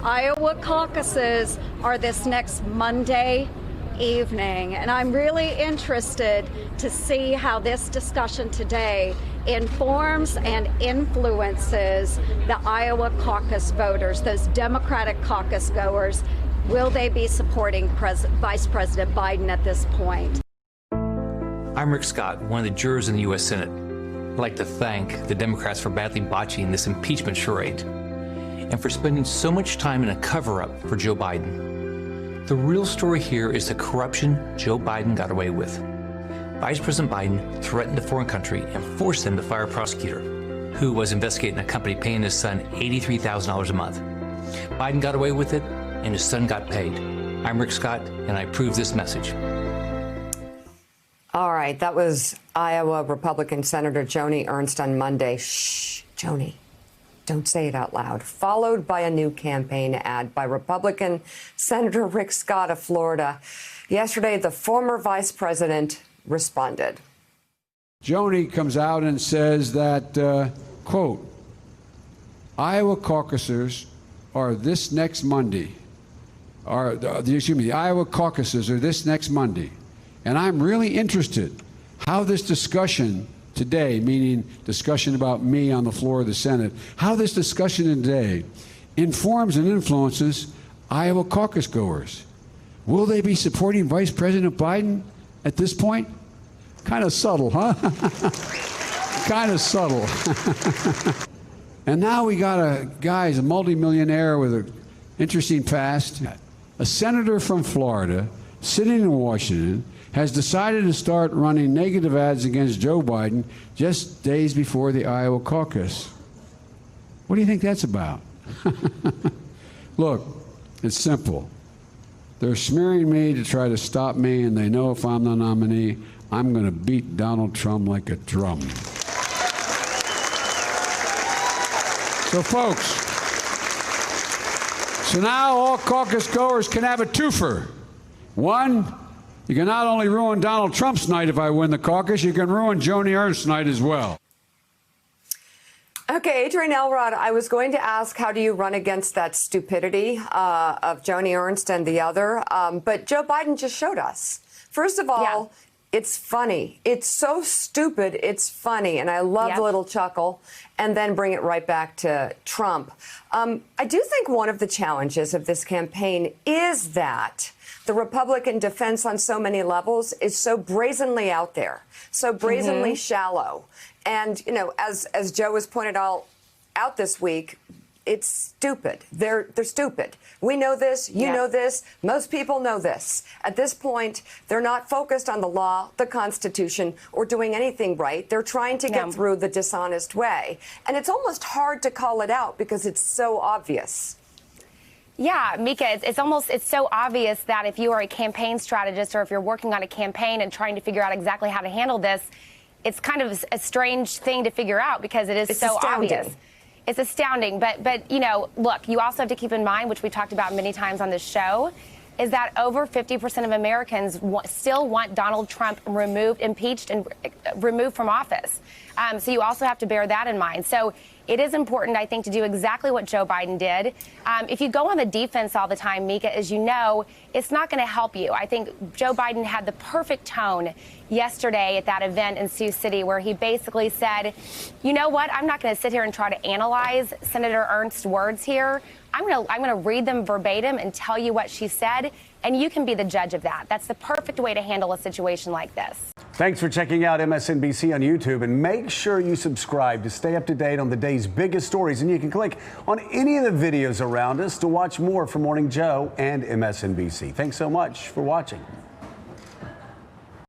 Iowa caucuses are this next Monday evening, and I'm really interested to see how this discussion today informs and influences the Iowa caucus voters, those Democratic caucus goers. Will they be supporting Vice President Biden at this point? I'm Rick Scott, one of the jurors in the U.S. Senate. I'd like to thank the Democrats for badly botching this impeachment charade and for spending so much time in a cover-up for Joe Biden. The real story here is the corruption Joe Biden got away with. Vice President Biden threatened a foreign country and forced them to fire a prosecutor who was investigating a company paying his son $83,000 a month. Biden got away with it, and his son got paid. I'm Rick Scott, and I approve this message. All right, that was Iowa Republican Senator Joni Ernst on Monday. Shh, Joni. Don't say it out loud. Followed by a new campaign ad by Republican Senator Rick Scott of Florida. Yesterday, the former vice president responded. Joni comes out and says that, quote, Iowa caucuses are this next Monday. The Iowa caucuses are this next Monday. And I'm really interested how this discussion today, meaning discussion about me on the floor of the Senate, how this discussion today informs and influences Iowa caucus goers. Will they be supporting Vice President Biden at this point? Kind of subtle, huh? Kind of subtle. And now we got a guy, he's a multimillionaire with an interesting past, a senator from Florida sitting in Washington, has decided to start running negative ads against Joe Biden just days before the Iowa caucus. What do you think that's about? Look, it's simple. They're smearing me to try to stop me, and they know if I'm the nominee, I'm going to beat Donald Trump like a drum. So, folks, so now all caucus goers can have a twofer. One, you can not only ruin Donald Trump's night if I win the caucus, you can ruin Joni Ernst's night as well. Okay, Adrian Elrod, I was going to ask, how do you run against that stupidity of Joni Ernst and the other? But Joe Biden just showed us. First of all, It's funny. It's so stupid, it's funny. And I love the little chuckle. And then bring it right back to Trump. I do think one of the challenges of this campaign is that the Republican defense on so many levels is so brazenly out there, so brazenly shallow. And, you know, as Joe has pointed out this week, it's stupid. They're stupid. We know this. You know this. Most people know this. At this point, they're not focused on the law, the Constitution, or doing anything right. They're trying to get through the dishonest way. And it's almost hard to call it out because it's so obvious. Yeah, Mika, it's so obvious that if you are a campaign strategist or if you're working on a campaign and trying to figure out exactly how to handle this, it's kind of a strange thing to figure out because it's so astounding. Obvious. It's astounding. But, you know, look, you also have to keep in mind, which we talked about many times on this show, is that over 50% of Americans still want Donald Trump removed, impeached, and removed from office. So you also have to bear that in mind. So it is important, I think, to do exactly what Joe Biden did. If you go on the defense all the time, Mika, as you know, it's not going to help you. I think Joe Biden had the perfect tone yesterday at that event in Sioux City where he basically said, you know what, I'm not going to sit here and try to analyze Senator Ernst's words here. I'm going to read them verbatim and tell you what she said, and you can be the judge of that. That's the perfect way to handle a situation like this. Thanks for checking out MSNBC on YouTube, and make sure you subscribe to stay up to date on the day's biggest stories. And you can click on any of the videos around us to watch more from Morning Joe and MSNBC. Thanks so much for watching.